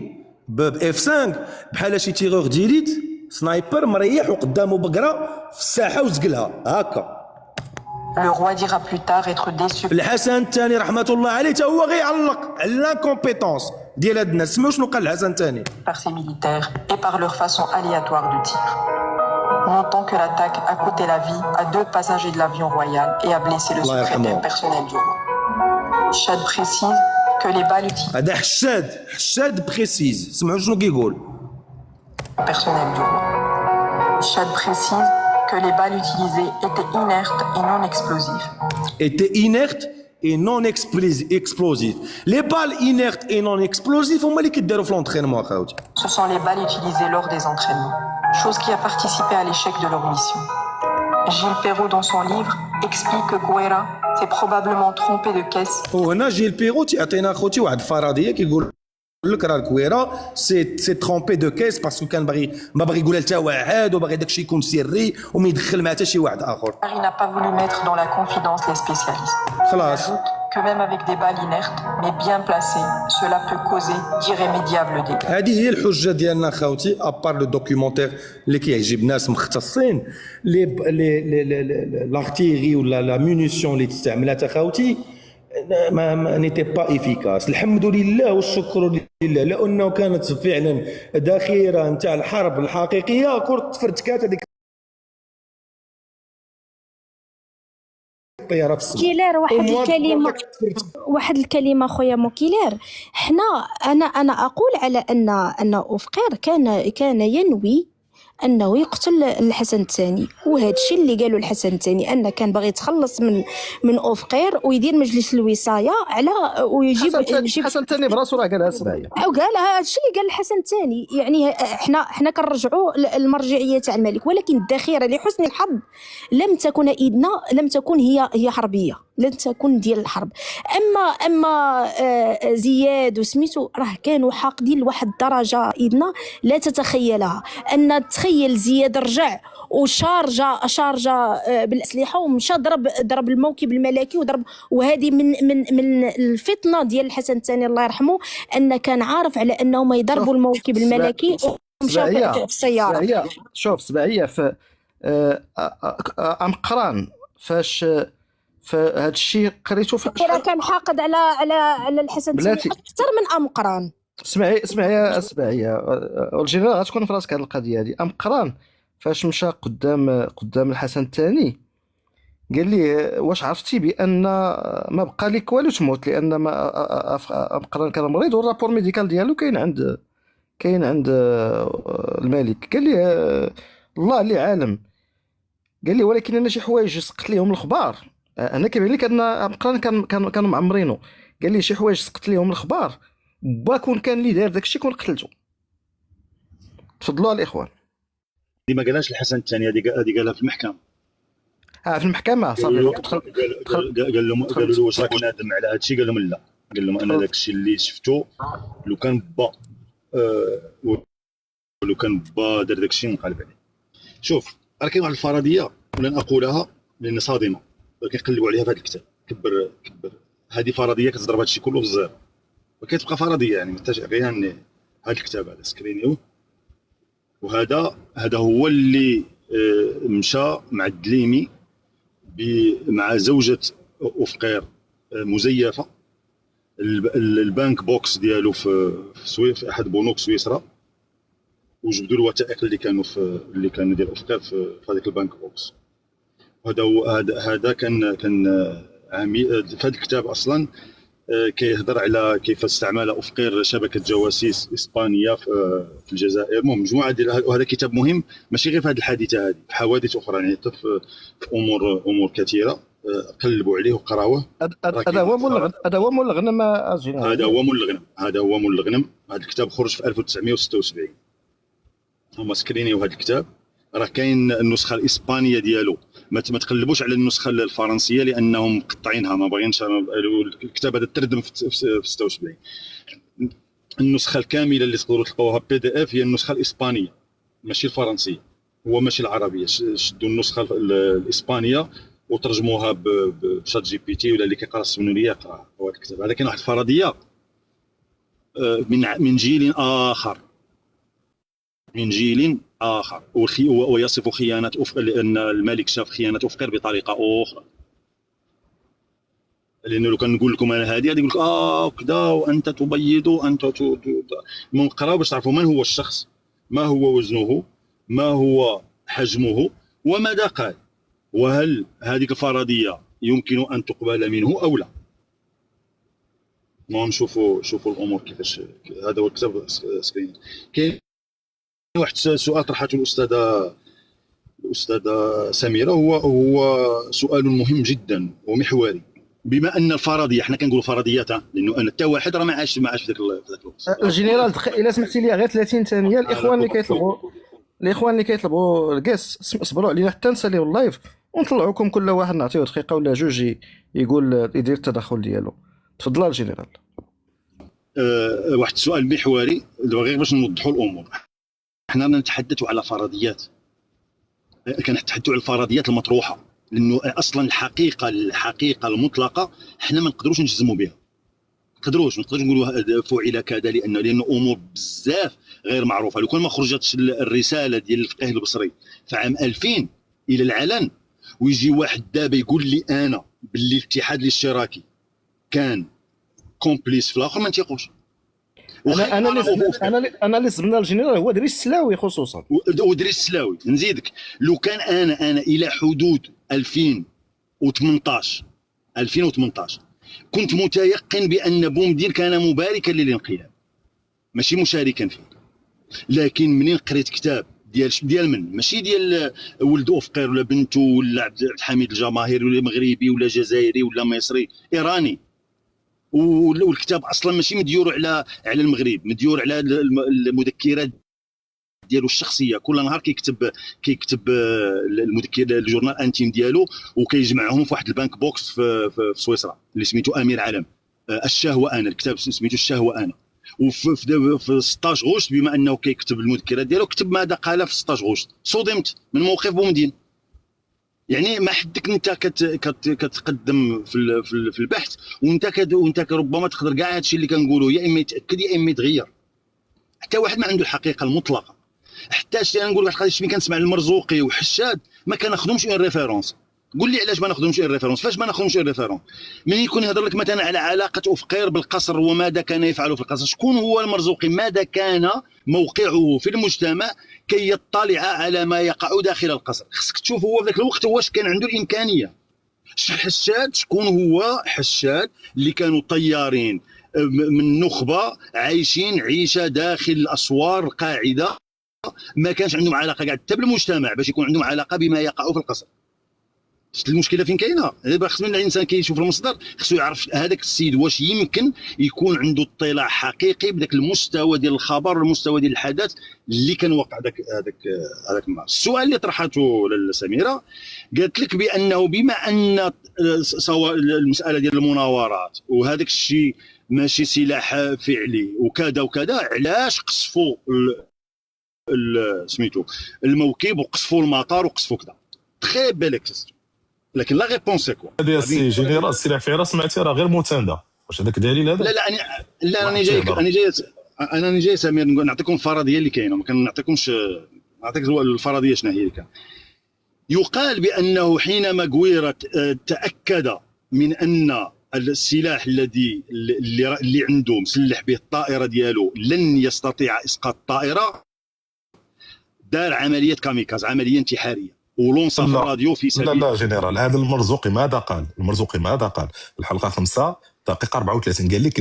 باف 5 بحال شي تيغور ديليت سنايبر مريح وقدامه بقره في الساحه وزقلها هكا. Le roi dira plus tard être déçu الحسن الثاني رحمه الله عليه تا هو غيعلق على لانكومبيتونس ديال هاد الناس. سمعوا شنو قال الحسن الثاني. par ses militaires et par leur façon aléatoire de tir. Notons que l'attaque a coûté la vie à 2 passagers de l'avion royal et a blessé le secrétaire personnel du roi. Chad précise que les balles utilisées هذا حشاد بريسيز. سمعوا شنو كيقول. personnel du roi. Chad précise que les balles utilisées étaient inertes et non explosives. était inerte et non explosif. Les balles inertes et non explosives هما اللي كيداروا في لونطرينمون اخاوتي. Ce sont les balles utilisées lors des entraînements, chose qui a participé à l'échec de leur mission. Gilles Perrault, dans son livre, explique que Guerra s'est probablement trompé de caisse. وهنا جيل بيرو تيعطينا اخوتي واحد الفرضيه كيقول لك راه الكويره سي ترومبي دو كيس باسكو كان ما باغي يقولها حتى واحد وباغي داكشي يكون سري وما يدخل مع حتى شي واحد اخر. Il n'a pas voulu mettre dans la confidence les spécialistes. خلاص. Que même avec des balles inertes, mais bien placées, cela peut causer d'irrémédiables dégâts. هذه هي الحجه ديالنا خاوتي ابار لو دوكيومونتير اللي كيعجب ناس مختصين لارتيري ولا لا مونيسيون اللي تستعملات اخاوتي ما نيتي با افيكاس. الحمد لله والشكر لله لانه كانت فعلا ذخيره نتاع الحرب الحقيقيه كرة فرتكات هذيك الطياره في السماء. كيلار واحد الكلمه خويا موكيلار. حنا انا اقول على ان اوفقير كان ينوي انه يقتل الحسن الثاني، وهذا الشيء اللي قالوا الحسن الثاني انه كان باغي يتخلص من اوفقير ويدير مجلس الوصايه على ويجيب الحسن الثاني براسو راه قالها سبعيه وقالها هذا الشيء اللي قال الحسن الثاني. يعني احنا كنرجعوا المرجعيه تاع الملك، ولكن الذخيره لحسن الحظ لم تكن هي حربيه، لن تكون ديال الحرب. اما زياد وسميتو راه كانوا حاقدين لواحد الدرجه ايدنا لا تتخيلها. ان تخيل زياد رجع وشارجه بالاسلحه ومشى ضرب الموكب الملكي وهذه من الفتنه ديال الحسن الثاني الله يرحمه، ان كان عارف على انهم يضربوا الموكب الملكي ومشى في السياره. شوف سبعيه في قران فاش فهاد الشيء قريتو في كان حاقد على الحسن الثاني اكثر من قران. اسمعي يا سبعيه الجنرال غتكون في راسك هذه القضيه هذه. قران فاش مشى قدام الحسن الثاني قال لي واش عرفتي بان ما بقى لك والو تموت، لان ما قران كان مريض والرابور ميديكال ديالو كاين عند الملك. قال لي الله اللي عالم. قال لي ولكن انا شي حوايج سقط ليهم الخبار. انا كيبان لك ان قران كانوا معمرينه. قال لي شي حوايج سقط ليهم الخبار باكون كان اللي دار داكشي كون قتلته. تفضلوا الاخوان. دي ما قالهاش الحسن الثاني، هذه قالها في المحكمه. في المحكمه صافي قالوا له واش راك نادم على هذا الشيء؟ قال لهم لا، قال لهم انا داك الشيء اللي شفتو لو كان با دار داك الشيء نقلب عليه. شوف راه كاين واحد الفرضيه ولن اقولها لان صادمه، ولكن قلبوا عليها في هذا الكتاب. كبر هذه فرضيه كتضرب هذا الشيء كله في الزيرو، وكتبقى فرضيه يعني متجه غير ان هذا الكتاب هذا سكرينيو، وهذا هو اللي مشى مع الدليمي مع زوجة أفقير مزيفة. البنك بوكس ديالو في احد بنوك سويسرا، وجبدوا الوثائق اللي كانوا ديال أفقير في هذاك البنك بوكس. هذا كان عميل في هذا الكتاب اصلا كيهضر على كيف استعمل أفقير شبكه جواسيس اسبانيه في الجزائر. المهم مجموعه ديال، وهذا كتاب مهم ماشي غير في هذه الحادثه هذه، في حوادث اخرى يعني حتى في امور كثيره. قلبوا عليه وقراوه. هذا هو مول الغنم. هذا هو مول الغنم. هذا الكتاب خرج في 1976. هما سكرينيو هذا الكتاب. راه كاين النسخه الاسبانيه ديالو، ما تقلبوش على النسخه الفرنسيه لانهم مقطعينها، ما باغينش. الكتاب هذا تردم في 76. النسخه الكامله اللي تقدروا تلقاوها PDF هي النسخه الاسبانيه ماشي الفرنسيه، هو ماشي العربيه. شدوا النسخه الاسبانيه وترجموها بشات GPT ولا اللي كيقرا السمنونيه يقراها. هو الكتاب هذا كاين واحد الفرضيه من جيل اخر، ويصف خيانة أفقير لأن الملك شاف خيانة أفقير بطريقة أخرى. لأنه لو كان نقول لكم أنا هذه يقول لك وكذا وأنت تبيض وأنت المهم قراو باش تعرفوا من هو الشخص، ما هو وزنه، ما هو حجمه، وماذا قال، وهل هذه الفرضية يمكن أن تقبل منه أو لا. المهم شوفوا الأمور كيفاش. هذا هو الكتاب سكرين. كاين واحد سؤال طرحته الأستاذة سميرة، هو سؤال مهم جدا ومحوري. بما ان الفرضيه حنا كنقولوا فرضيات، لانه انا حتى واحد راه ما عاش في ذاك الوقت. الجنرال الا سمحتي لي غير 30 ثانيه. الاخوان اللي كيطلبوا الكاس صبروا علينا حتى نساليو اللايف ونطلعوكم كل واحد نعطيو دقيقه ولا جوج يدير التدخل ديالو. تفضل الجنرال. واحد السؤال محوري غير باش نوضحوا الامور. حنا نتحدثوا على فرضيات، كنتحدثوا على الفرضيات المطروحه، لانه اصلا الحقيقه المطلقه حنا ما نقدروش نجزموا بها. ما نقدروش نقولوا فعل كذا لانه امور بزاف غير معروفه. لو كان ما خرجتش الرساله ديال الفقيه البصري في عام 2000 الى العلن، ويجي واحد دابا يقول لي انا باللي الاتحاد الاشتراكي كان كومبليس في الاخر، ما نتيقوش. انا اللي صبنا الجنرال هو دريس السلاوي خصوصا. ودريس السلاوي نزيدك، لو كان انا الى حدود 2018 كنت متيقن بان بومدين كان مباركا للانقلاب ماشي مشاركا فيه. لكن منين قريت كتاب ديال من ماشي ديال ولد أفقير ولا بنته ولا عبد الحميد الجماهيري ولا مغربي ولا جزائري ولا مصري ايراني، والكتاب اصلا ماشي مديور على المغرب، مديور على المذكرات ديالو الشخصيه. كل نهار كيكتب المذكر الجورنال انتيم ديالو وكيجمعهم في واحد البنك بوكس في سويسرا اللي سميتو امير علم. الشهوه انا، الكتاب سميتو الشهوه انا. وفي 16 غشت بما انه كيكتب المذكرات ديالو كتب ماذا قال في 16 غشت. صدمت من موقف بومدين. يعني ما حدك انت كتقدم في البحث وانت ربما تقدر كاع هادشي اللي كنقولوا يا اما يتاكد يا اما يتغير. حتى واحد ما عنده الحقيقه المطلقه. حتى شي نقول واحد القضيه، ملي كنسمع المرزوقي وحشاد ما كناخذهمش اون ريفيرونس. قول لي علاش ما ناخذهمش اون ريفيرونس؟ فاش ما ناخذهمش اون ريفيرونس؟ من يكون يهضر لك مثلا على علاقه أفقير بالقصر وماذا كان يفعل في القصر، شكون هو المرزوقي؟ ماذا كان موقعه في المجتمع كي يطلع على ما يقع داخل القصر؟ خصك تشوف هو في ذاك الوقت واش كان عنده الامكانيه. حشاد شكون هو؟ حشاد اللي كانوا طيارين من نخبه عايشين عيشه داخل الاسوار القاعده، ما كانش عندهم علاقه قاعد حتى بالمجتمع باش يكون عندهم علاقه بما يقع في القصر. شفت المشكله فين كاينه؟ دابا خصنا الانسان كيشوف المصدر خصو يعرف هذاك السيد واش يمكن يكون عنده اطلاع حقيقي بداك المستوى ديال الخبر، المستوى ديال الحدث اللي كان واقع هذاك النهار. السؤال اللي طرحته لسميره قالت لك بانه بما ان المساله ديال المناورات وهذاك الشيء ماشي سلاح فعلي وكذا وكذا، علاش قصفوا سميتو الموكب وقصفوا المطار وقصفوا كذا؟ تخي بيل اكسيستيون. لكن لا ريبونس سي كوا هذا السي جينيرال السلاح فعلا سمعتي راه غير متندى، واش هذاك دليل هذا؟ لا انا جاي سمير نعطيكم الفرضيه اللي كاينه، ما كنعطيكمش نعطيك الفرضيه شنو هي اللي كان يقال بانه حينما قويرة تاكد من ان السلاح اللي عنده مسلح به الطائره ديالو لن يستطيع اسقاط الطائره، دار عمليه كاميكاز، عمليه انتحاريه، ولونسا في الراديو في سبيل. لا جنرال، هذا المرزوقي ماذا قال؟ المرزوقي ماذا قال؟ الحلقه 5 دقيقه 34 قال لك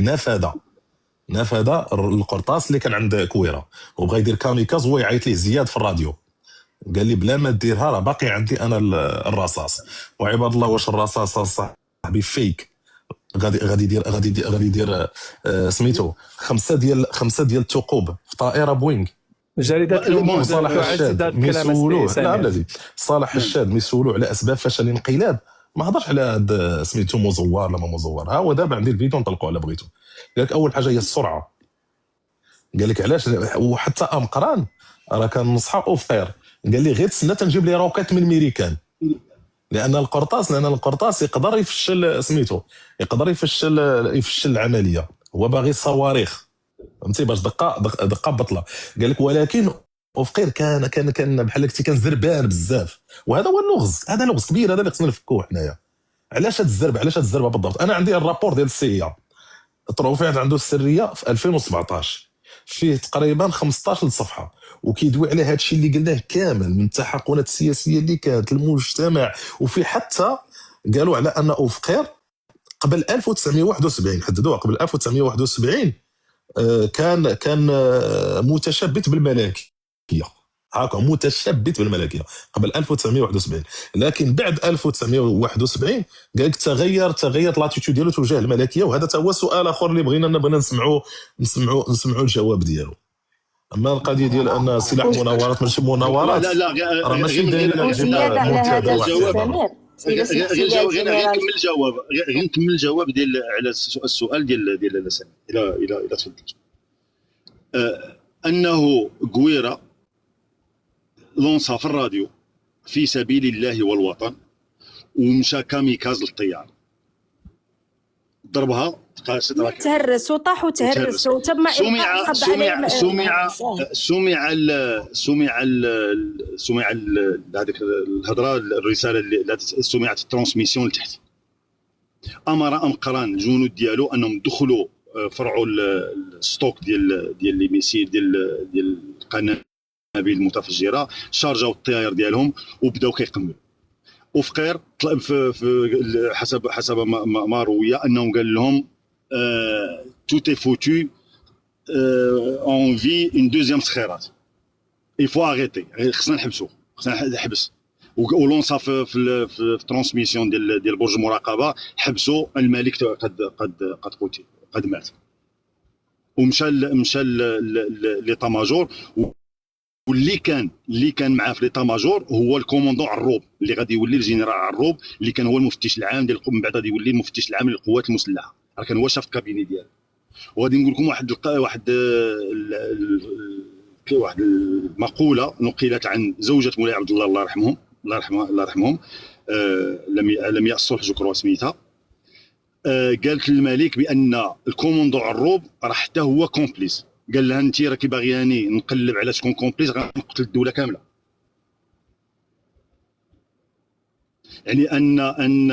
نفذ القرطاس اللي كان عند كويره وبغى يدير كاميكاز، هو يعيط ليه زياد في الراديو، قال لي بلا ما ديرها راه باقي عندي انا الرصاص. وعباد الله واش الرصاص صاحبي فيك، غادي يدير سميتو خمسه ديال الثقوب في طائره بوينغ. جريدة المهم صالح الشاد ميسولوه، لا بلاتي صالح الشاد ميسولوه على اسباب فشل الانقلاب، ما هضرش على هاد سميتو مزور ولا ما مزور. ها هو دابا عندي الفيديو نطلقوا على بغيتو. قال لك اول حاجه هي السرعه، قال لك علاش، وحتى امقران راه كان نصحى اوفير، قال لي غير تسنى تنجيب لي روكات من ميريكان، لان القرطاس يقدر يفشل سميتو، يقدر يفشل العمليه، هو باغي صواريخ فهمتي باش دقه بطله. قال لك ولكن وفقير كان بحال هكا كان زربان بزاف، وهذا هو اللغز، هذا لغز كبير، هذا اللي خصنا نفكوه حنايا. علاش هاد الزربه بالضبط؟ انا عندي الرابور ديال السي تروفيات عنده السريه في 2017 فيه تقريبا 15 صفحه، وكيدوي على هذا الشيء اللي قلناه كامل من التحقنات السياسيه اللي كانت المجتمع، وفي حتى قالوا على ان اوفقير قبل 1971 حددوها قبل 1971 كان متشبت بالملكيه، هاكا متشبت بالملكيه قبل 1971، لكن بعد 1971 قال لك تغيرت لاتيتود ديالو تجاه الملكيه. وهذا هو سؤال اخر اللي بغينا نسمعوا الجواب ديالو. اما القضيه ديال ان سلاح مناورات ماشي مناورات، لا ماشي دليل على زياده على هذا غير نكمل الجواب ديال على السؤال ديال سامي الى تفضلت. انه قويره لونسا في الراديو في سبيل الله والوطن، ومشى كاميكاز للطيار، ضربها تهرس وطاح وتهرس وتم سمع هذيك الهضره، الرساله اللي سمعت الترانسميسيون لتحت. امر امقران الجنود ديالو انهم دخلوا فرعوا الستوك ديال لي ميسيل ديال القنابل المتفجره، شارجاو الطيار ديالهم وبداو كيقملوا. وفقير في حسب ما روي انهم قال لهم tout est foutu, on vit une deuxième سخيرات، il faut arrêter، خصنا نحبسوا، خصنا نحبس. ولونسا في الترانسميسيون ديال برج المراقبه حبسوا الملك قد قتل، قد مات. ومشى ليطا ماجور، واللي كان معاه في ليطا ماجور هو الكوموندون عروب اللي غادي يولي الجنرال عروب، اللي كان هو المفتش العام ديال من بعد غادي يولي المفتش العام للقوات المسلحه، راه كان هو شاف الكابيني ديالو. وغادي نقول لكم واحد المقوله نقلت عن زوجة مولاي عبد الله الله يرحمهم لم يأصلح جكروا سميتها. قالت للملك بان الكوموندون عروب راه حتى هو كومبليس، قال لها انت راكي باغياني نقلب على شكون كومبليس، غنقتل الدوله كامله. يعني ان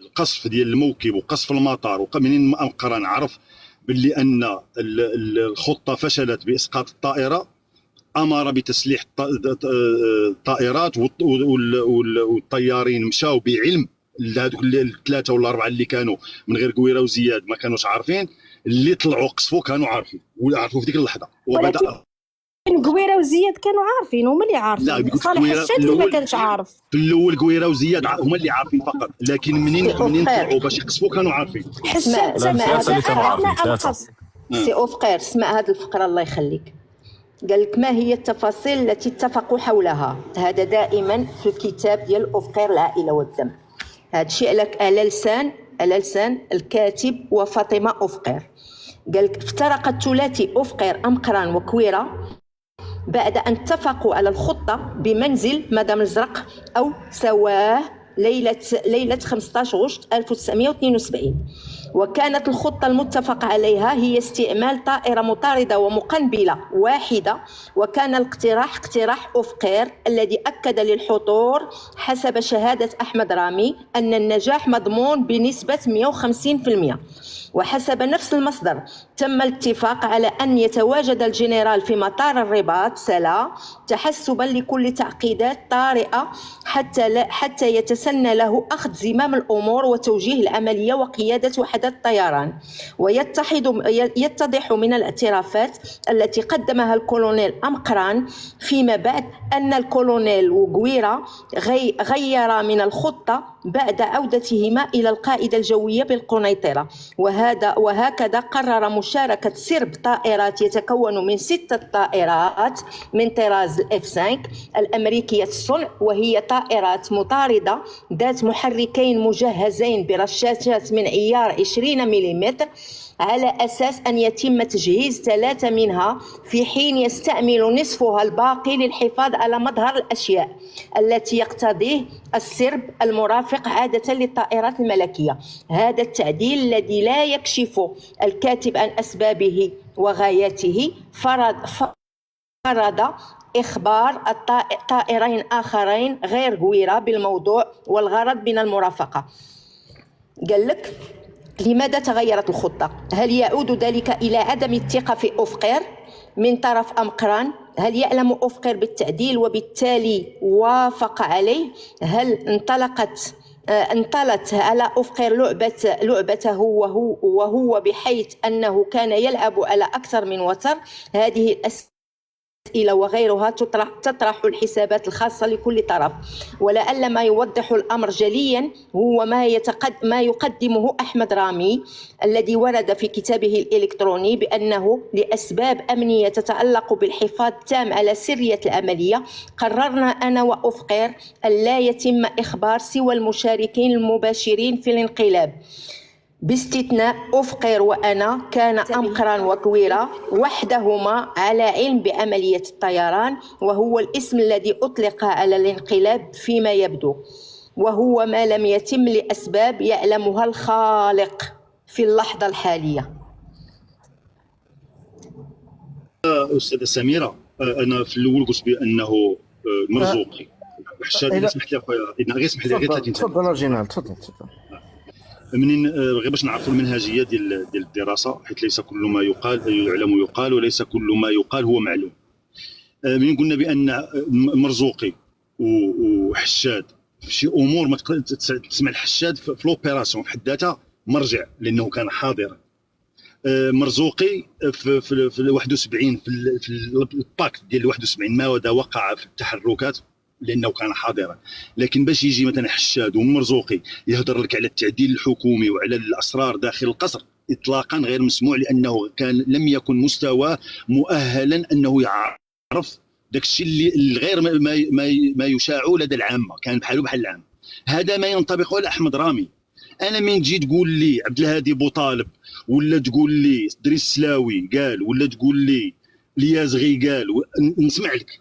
القصف ديال الموكب وقصف المطار، ومنين مؤخرا عرف باللي ان الخطه فشلت باسقاط الطائره، امر بتسليح الطائرات، والطيارين مشاو بعلم هذوك الثلاثه ولا اربعه اللي كانوا من غير قويره وزياد ما كانوش عارفين، اللي طلعوا قصفوا كانوا عارفين وعرفوا في ديك اللحظه. وبدا قويره وزياد كانوا عارفين، هما اللي لا عارفين. قلت صالح قويرة الشات اللي ما كانش عارف. في الاول قويره وزياد هما اللي عارفين فقط، لكن منين طلعوا باش يقصفوا كانوا عارفين. حسات لا، ثلاثة اللي كانوا عارفين، انا ثلاثة. القصد. سي أوفقير، اسمع هذه الفقرة الله يخليك. قال لك ما هي التفاصيل التي اتفقوا حولها؟ هذا دائما في الكتاب ديال أوفقير العائلة والدم. هذا الشيء لك على لسان الكاتب وفاطمة أوفقير. قال لك افترق الثلاثي أوفقير أمقران وكويرة بعد أن اتفقوا على الخطة بمنزل مدام الزرق أو سواه ليلة 15 غشت 1972. وكانت الخطة المتفق عليها هي استعمال طائرة مطاردة ومقنبلة واحدة، وكان الاقتراح اقتراح أوفقير الذي أكد للحضور حسب شهادة أحمد رامي أن النجاح مضمون بنسبة 150%. وحسب نفس المصدر تم الاتفاق على أن يتواجد الجنرال في مطار الرباط سلا تحسبا لكل تعقيدات طارئة حتى يتسنى له أخذ زمام الأمور وتوجيه العملية وقيادة وحدات الطيران. ويتضح من الاعترافات التي قدمها الكولونيل أمقران فيما بعد أن الكولونيل وغويرا غير من الخطة بعد عودتهما إلى القاعدة الجوية بالقنيطرة. وهكذا قرر مشاركة سرب طائرات يتكون من 6 طائرات من طراز F5 الأمريكية الصنع، وهي طائرات مطاردة ذات محركين مجهزين برشاشات من عيار 20 ملم، على أساس أن يتم تجهيز 3 منها في حين يستعمل نصفها الباقي للحفاظ على مظهر الأشياء التي يقتضيه السرب المرافق عادة للطائرات الملكية. هذا التعديل الذي لا يكشف الكاتب عن أسبابه وغاياته فرض إخبار طائرين آخرين غير غويرة بالموضوع والغرض من المرافقة. قال لك لماذا تغيرت الخطة؟ هل يعود ذلك إلى عدم الثقة في أوفقير من طرف أمقران؟ هل يعلم أوفقير بالتعديل وبالتالي وافق عليه؟ هل انطلت على أوفقير لعبته وهو بحيث أنه كان يلعب على أكثر من وتر؟ هذه الأسئلة وغيرها تطرح الحسابات الخاصة لكل طرف، ولعل ما يوضح الأمر جليا هو ما يقدمه أحمد رامي الذي ورد في كتابه الإلكتروني بأنه لأسباب أمنية تتعلق بالحفاظ التام على سرية العملية قررنا أنا وأوفقير أن لا يتم إخبار سوى المشاركين المباشرين في الانقلاب باستثناء أوفقير وأنا. كان أمقران وكويرة وحدهما على علم بعملية الطيران، وهو الاسم الذي أطلق على الانقلاب فيما يبدو، وهو ما لم يتم لأسباب يعلمها الخالق في اللحظة الحالية. أستاذة سميرة، أنا في الأول قلت بأنه مرزوقي حشاد. إذا سمحت لي أخويا، غير اسمح لي غير 30 ثانية. تفضل جينال، تفضل. منين غير باش نعرفوا المنهجيه ديال الدراسه، حيت ليس كل ما يقال يعلم يقال وليس كل ما يقال هو معلوم. منين قلنا بان مرزوقي وحشاد في شي امور ما تقدر تسمع الحشاد في لوبيراسيون في حد ذاتها مرجع لانه كان حاضرا. مرزوقي في 71 في الباكت ديال 71 ماذا وقع في التحركات لانه كان حاضرا. لكن باش يجي مثلا حشاد ومرزوقي يهضر لك على التعديل الحكومي وعلى الاسرار داخل القصر اطلاقا غير مسموع، لانه لم يكن مستواه مؤهلا انه يعرف داك الشيء اللي غير ما يشاع لدى العامه، كان بحال العامه. هذا ما ينطبق على احمد رامي. انا من تجي تقول لي عبد الهادي بوطالب، ولا تقول لي دريس السلاوي قال، ولا تقول لي ليازغي قال، نسمع لك.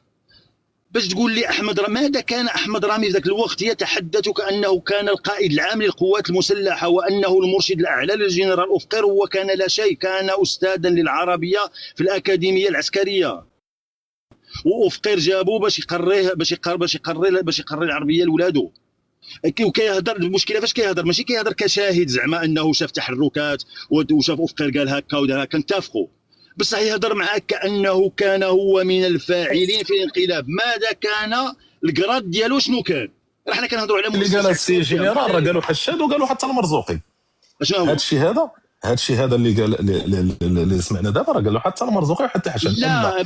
باش تقول لي ماذا كان احمد رامي في ذاك الوقت يتحدث كانه كان القائد العام للقوات المسلحه وانه المرشد الاعلى للجنرال اوفقير، هو كان لا شيء، كان استاذا للعربيه في الاكاديميه العسكريه، واوفقير جابوه باش يقري العربيه لولادو. وكيهضر المشكله فاش كيهضر، ماشي كيهضر كشاهد زعما انه شاف تحركات وشاف اوفقير قال هكا ودار هكا، كنتفقوا، بصح يهضر معك كانه كان هو من الفاعلين في الانقلاب. ماذا كان الكراد ديالو؟ شنو كان؟ حنا كنهضروا على اللي قال السي جينيرال، راه قالوا حشاد وقالوا حتى المرزوقي. شنو هو هذا الشيء هذا اللي قال اللي سمعنا دابا، راه قالوا حتى المرزوقي وحتى حشاد. لا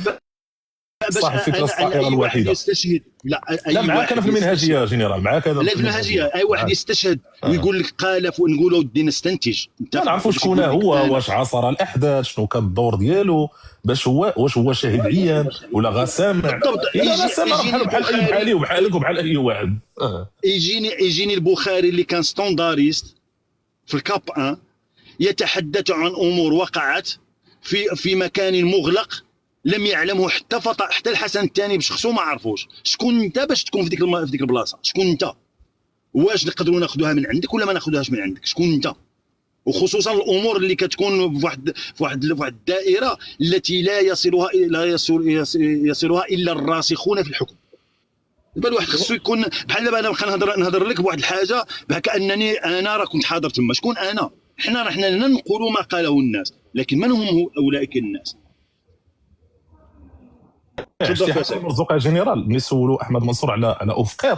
صاحب فكره الطائره الوحيده. يستشهد لا معاك انا في المنهجيه جنرال، معاك هذا لا في المنهجيه. اي واحد يستشهد ويقول لك قال ونقولوا ودي نستنتج. انت ما نعرفوا شكون هو، واش عاصر الاحداث، شنو كان الدور ديالو، باش هو واش هو شاهد عيان ولا غا سامع. بالضبط. غا سامع بحالي وبحالك وبحال اي واحد. يجيني البخاري اللي كان ستانداريست في الكاب 1 يتحدث عن امور وقعت في مكان مغلق لم يعلمه حتى الحسن الثاني بشخصه ما عرفوش. شكون انت باش تكون في ديك البلاصه؟ شكون انت؟ واش نقدروا ناخذوها من عندك ولا ما ناخذوهاش من عندك؟ شكون انت؟ وخصوصا الامور اللي كتكون في واحد الدائره التي لا يصلها الا الراسخون في الحكم. دابا الواحد خصو يكون بحال دابا انا نبقى نهضر لك بواحد الحاجه كانني انا راه كنت حاضر تما. شكون انا؟ حنا ننقلوا ما قاله الناس، لكن من هم اولئك الناس؟ شتي حسن مرزوق جنرال ملي سولوا احمد منصور على اوفقير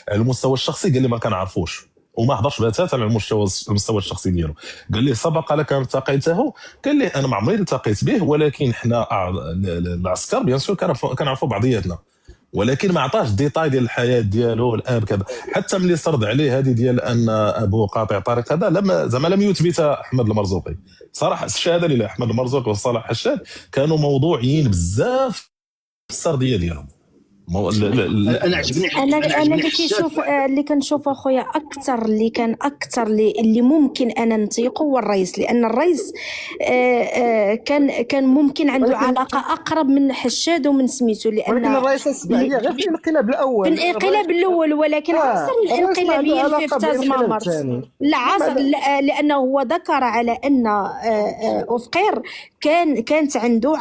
على المستوى الشخصي، قال لي ما كنعرفوش وما هضرش بتاتا على المستوى الشخصي ديالو. قال لي سبق لك ان التقيته؟ قال لي انا ما عمري التقيت به، ولكن حنا العسكر بيان سور كنعرفوا بعضياتنا، ولكن ما عطاش ديتاي ديال الحياه ديالو الاب كذا. حتى ملي سرد عليه هذه ديال ان ابوه قاطع طريق هذا لم يثبتها احمد المرزوقي. صراحه الشهاده لله احمد المرزوقي وصالح حشاد كانوا موضوعيين بزاف في السرديه ديالهم. انا عجبني انا اللي كنشوف اللي كنشوف اخويا اكثر اللي ممكن انا نطيقه هو الرئيس، لان الرئيس كان ممكن عنده علاقه اقرب من حشاد ومن سميتو، لان ولكن الرئيس السبعيه غير في الانقلاب الاول، في الانقلاب الاول، ولكن عصر الانقلابيه في فتاز ما مرت. لا عصر، لانه هو ذكر على ان اوفقير كانت عنده